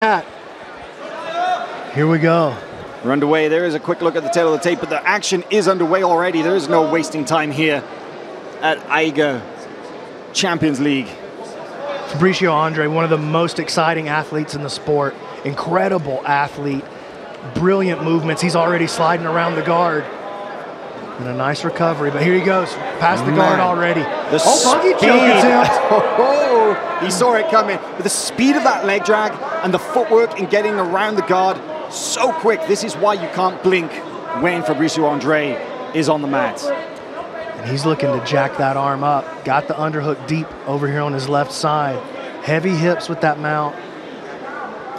Here we go. We're underway. There is a quick look at the tail of the tape, but the action is underway already. There is no wasting time here at AIGA Champions League. Fabricio Andrey, one of the most exciting athletes in the sport. Incredible athlete. Brilliant movements. He's already sliding around the guard. And a nice recovery, but here he goes. Past the guard already. The monkey choke attempt. He saw it coming. But the speed of that leg drag and the footwork in getting around the guard, so quick. This is why you can't blink when Fabricio Andrey is on the mat. And he's looking to jack that arm up. Got the underhook deep over here on his left side. Heavy hips with that mount.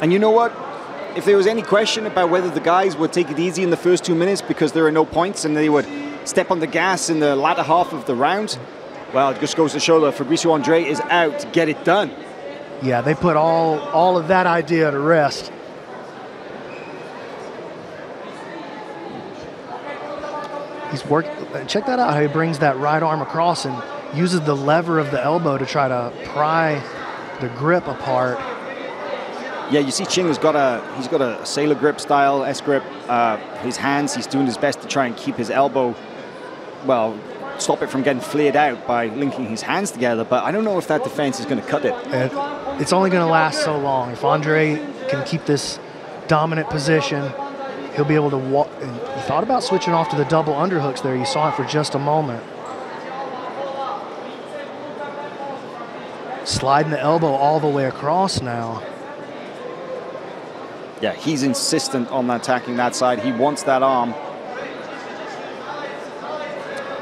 And you know what? If there was any question about whether the guys would take it easy in the first 2 minutes because there are no points and they would step on the gas in the latter half of the round, well, it just goes to show that Fabricio Andrey is out to get it done. Yeah, they put all of that idea to rest. He's worked. Check that out, how he brings that right arm across and uses the lever of the elbow to try to pry the grip apart. Yeah, you see Ching has got a sailor grip style, S-grip. His hands, he's doing his best to try and keep his elbow, well, stop it from getting flared out by linking his hands together, but I don't know if that defense is going to cut it. It's only going to last so long. If Andrey can keep this dominant position, he'll be able to walk. He thought about switching off to the double underhooks there. You saw it for just a moment. Sliding the elbow all the way across now. Yeah, he's insistent on attacking that side. He wants that arm.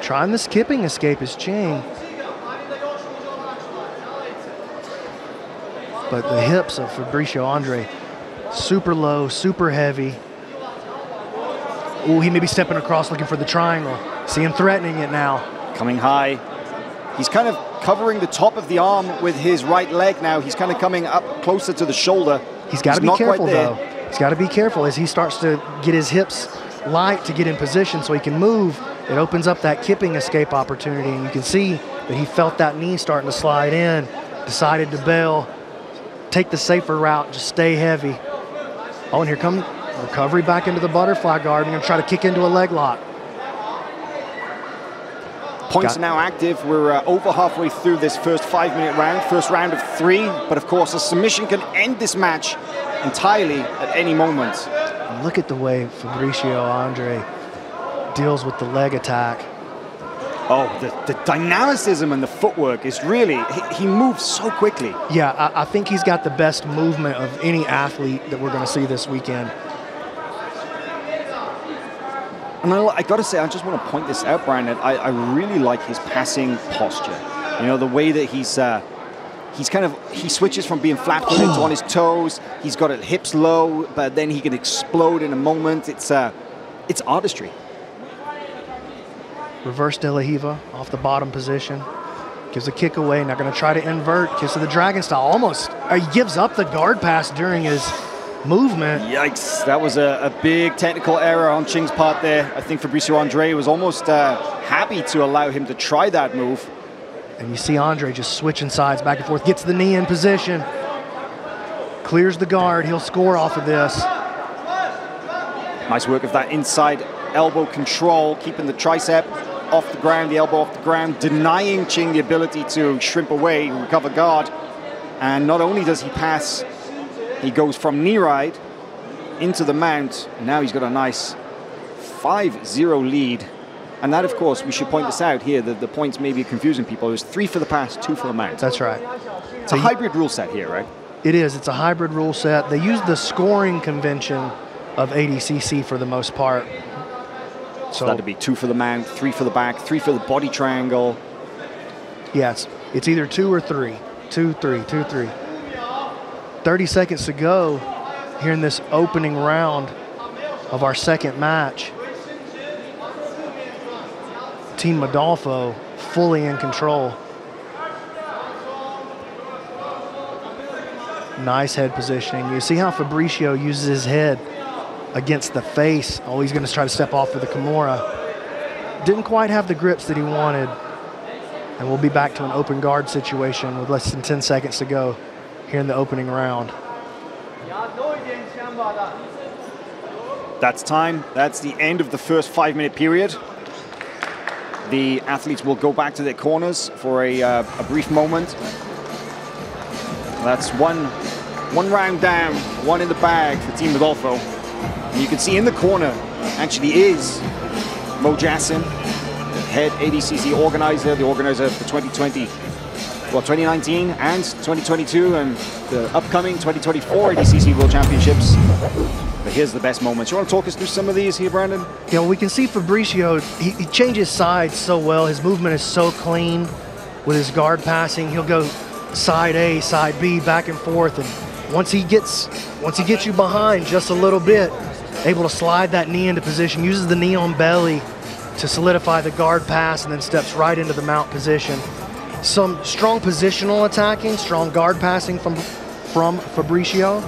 Trying the skipping escape is Ching. But the hips of Fabricio Andrey, super low, super heavy. Ooh, he may be stepping across looking for the triangle. See him threatening it now. Coming high. He's kind of covering the top of the arm with his right leg now. He's kind of coming up closer to the shoulder. He's got to be careful, though. He's got to be careful as he starts to get his hips light to get in position so he can move. It opens up that kipping escape opportunity, and you can see that he felt that knee starting to slide in, decided to bail, take the safer route, just stay heavy. Oh, and here comes recovery back into the butterfly guard, and going to try to kick into a leg lock. Points are now active. We're over halfway through this first 5-minute round, first round of 3. But of course, a submission can end this match entirely at any moment. Look at the way Fabricio Andrey deals with the leg attack. Oh, the dynamicism and the footwork is really, he moves so quickly. Yeah, I think he's got the best movement of any athlete that we're going to see this weekend. And I got to say, I just want to point this out, Brian, that I really like his passing posture. You know, the way that he switches from being flat-footed to on his toes. He's got his hips low, but then he can explode in a moment. It's artistry. Reverse De La Hiva off the bottom position. Gives a kick away. Now going to try to invert. Kiss of the dragon style. Almost. He gives up the guard pass during his movement. Yikes. That was a big technical error on Ching's part there. I think Fabricio Andrey was almost happy to allow him to try that move. And you see Andrey just switching sides back and forth. Gets the knee in position. Clears the guard. He'll score off of this. Nice work of that inside elbow control, keeping the tricep off the ground, the elbow off the ground, denying Ching the ability to shrimp away, recover guard. And not only does he pass, he goes from knee right into the mount. And now he's got a nice 5-0 lead. And that, of course, we should point this out here, that the points may be confusing people. There's 3 for the pass, 2 for the mount. That's right. It's a hybrid rule set here, right? It is. It's a hybrid rule set. They use the scoring convention of ADCC for the most part. So that'd be 2 for the mount, 3 for the back, 3 for the body triangle. Yes, it's either 2 or 3. 2, 3, 2, 3. 30 seconds to go here in this opening round of our second match. Team Modolfo fully in control. Nice head positioning. You see how Fabricio uses his head against the face. Oh, he's going to try to step off for the Kimura. Didn't quite have the grips that he wanted. And we'll be back to an open guard situation with less than 10 seconds to go here in the opening round. That's time. That's the end of the first 5-minute period. The athletes will go back to their corners for a brief moment. That's one round down, one in the bag for Team Rodolfo. And you can see in the corner actually is Mo Jassim, the head ADCC organizer, the organizer for 2019 and 2022, and the upcoming 2024 ADCC World Championships. But here's the best moments. You want to talk us through some of these here, Brandon? You know, we can see Fabricio, he changes sides so well. His movement is so clean with his guard passing. He'll go side A, side B, back and forth. And once he gets you behind just a little bit, able to slide that knee into position, uses the knee on belly to solidify the guard pass, and then steps right into the mount position. Some strong positional attacking, strong guard passing from Fabricio,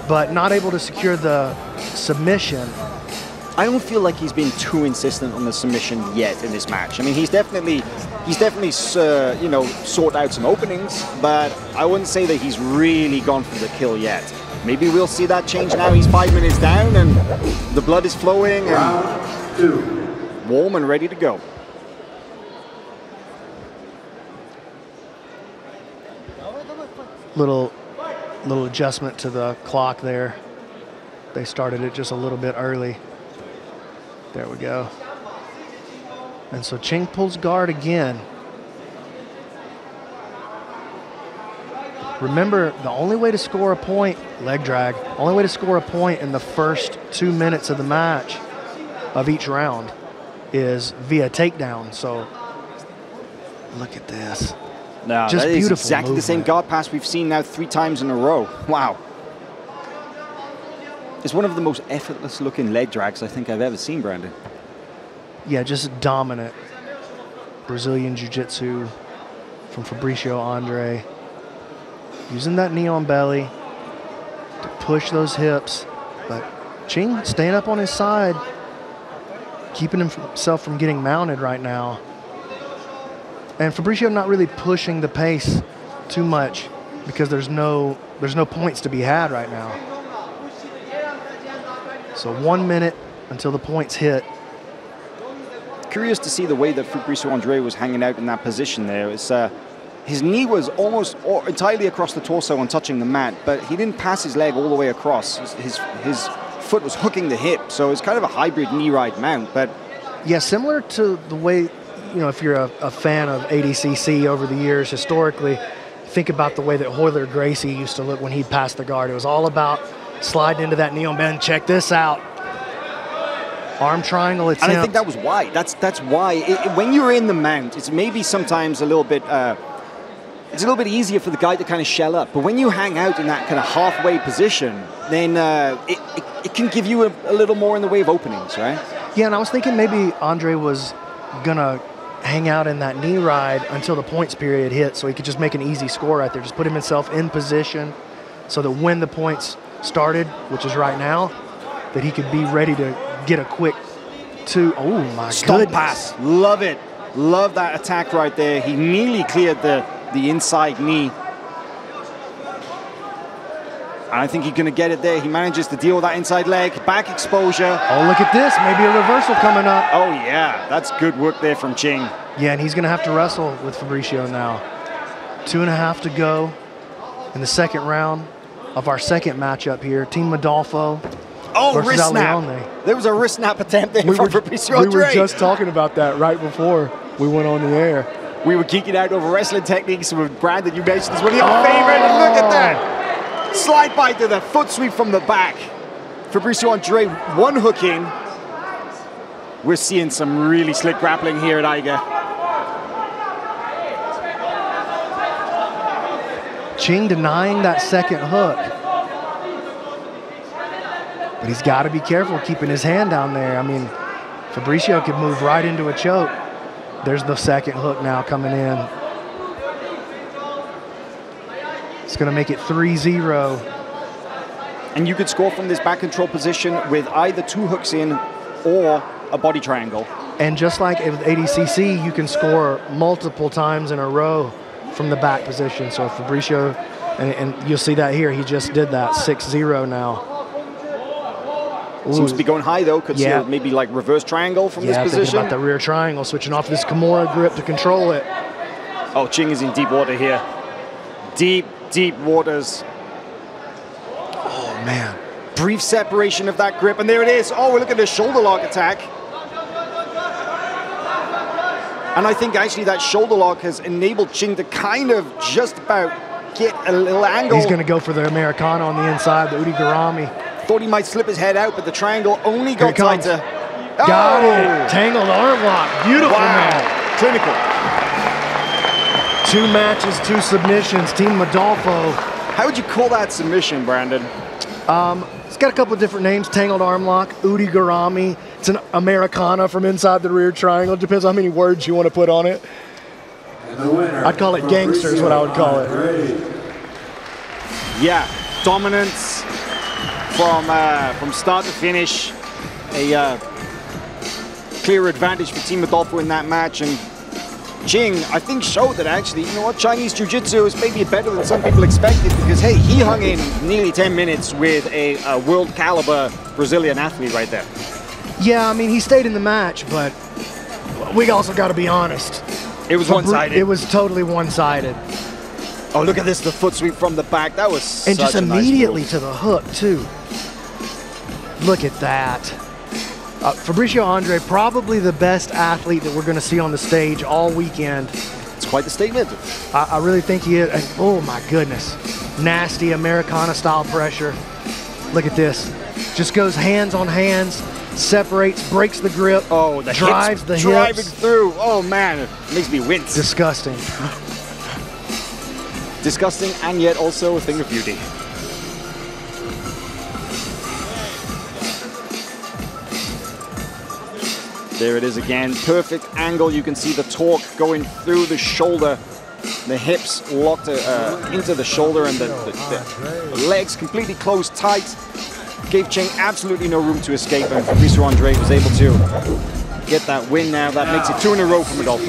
but not able to secure the submission. I don't feel like he's been too insistent on the submission yet in this match. I mean, he's definitely you know, sought out some openings, but I wouldn't say that he's really gone for the kill yet. Maybe we'll see that change now. He's 5 minutes down and the blood is flowing and warm and ready to go. Little adjustment to the clock there. They started it just a little bit early. There we go. And so Ching pulls guard again. Remember, the only way to score a point, leg drag, only way to score a point in the first 2 minutes of the match of each round is via takedown. So look at this. No, just that beautiful is exactly movement. the same guard pass we've seen now 3 times in a row. Wow. It's one of the most effortless looking leg drags I think I've ever seen, Brandon. Yeah, just dominant Brazilian Jiu-Jitsu from Fabricio Andrey. Using that knee on belly to push those hips. But Ching staying up on his side, keeping himself from getting mounted right now. And Fabricio not really pushing the pace too much because there's no points to be had right now. So 1 minute until the points hit. Curious to see the way that Fabricio Andrey was hanging out in that position there. It's, his knee was almost entirely across the torso and touching the mat, but he didn't pass his leg all the way across. His foot was hooking the hip, so it's kind of a hybrid knee ride mount. But yeah, similar to the way, you know, if you're a fan of ADCC over the years, historically, think about the way that Hoyler Gracie used to look when he passed the guard. It was all about sliding into that knee on bend. Check this out. Arm triangle attempt. And I think that was why. That's why. When you're in the mount, it's maybe sometimes a little bit, it's a little bit easier for the guy to kind of shell up. But when you hang out in that kind of halfway position, then it can give you a little more in the way of openings, right? Yeah, and I was thinking maybe Andre was gonna hang out in that knee ride until the points period hit, so he could just make an easy score right there. Just put himself in position so that when the points started, which is right now, that he could be ready to get a quick two. Oh my Stomp pass. Love it. Love that attack right there. He nearly cleared the inside knee. And I think he's going to get it there. He manages to deal with that inside leg. Back exposure. Oh, look at this. Maybe a reversal coming up. Oh, yeah. That's good work there from Ching. Yeah, and he's going to have to wrestle with Fabricio now. 2.5 to go in the second round of our second matchup here. Team Rodolfo. Oh, wrist snap. There was a wrist snap attempt there from Fabricio Andrey. We were just talking about that right before we went on the air. We were geeking out over wrestling techniques with Brandon. You mentioned it's one of your favorite. Look at that. Slide by to the foot sweep from the back. Fabricio Andrey one hook in. We're seeing some really slick grappling here at AIGA. Ching denying that second hook. But he's got to be careful keeping his hand down there. I mean, Fabricio could move right into a choke. There's the second hook now coming in. It's going to make it 3-0. And you could score from this back control position with either 2 hooks in or a body triangle. And just like with ADCC, you can score multiple times in a row from the back position. So if Fabricio And you'll see that here. He just did that 6-0 now. Ooh. Seems to be going high though. Could see maybe like reverse triangle from this position. Thinking about the rear triangle, switching off this Kimura grip to control it. Oh, Qing is in deep water here. Deep, deep waters. Oh, man. Brief separation of that grip, and there it is. Oh, look at the shoulder lock attack. And I think actually that shoulder lock has enabled Qing to kind of just about get a little angle. He's going to go for the Americana on the inside, the Udigarami. Thought he might slip his head out, but the triangle only got tighter. Got it. Tangled arm lock. Beautiful, man. Clinical. 2 matches, 2 submissions. Team Modolfo. How would you call that submission, Brandon? It's got a couple of different names. Tangled arm lock, Udigarami. It's an Americana from inside the rear triangle. Depends on how many words you want to put on it. I'd call it gangster is what I would call it. Yeah, dominance from start to finish. A clear advantage for Team Modolfo in that match. And Qing, I think, showed that actually, you know what, Chinese Jiu-Jitsu is maybe better than some people expected, because, hey, he hung in nearly 10 minutes with a world-caliber Brazilian athlete right there. Yeah, I mean, he stayed in the match, but we also got to be honest. It was one-sided. It was totally one-sided. Oh, look at this, the foot sweep from the back. That was such and just a nice immediately move. to the hook, too. Look at that. Fabricio Andrey, probably the best athlete that we're going to see on the stage all weekend. It's quite the statement. I really think he is. And, oh, my goodness. Nasty Americana-style pressure. Look at this. Just goes hands on hands, separates, breaks the grip, oh, the drives the driving hips. through. Oh, man, it makes me wince. Disgusting. Disgusting, and yet also a thing of beauty. There it is again, perfect angle. You can see the torque going through the shoulder, the hips locked into the shoulder, and the legs completely closed tight. Gave Qing absolutely no room to escape, and Fabricio Andrey was able to get that win now. That makes it 2 in a row for Modolfo.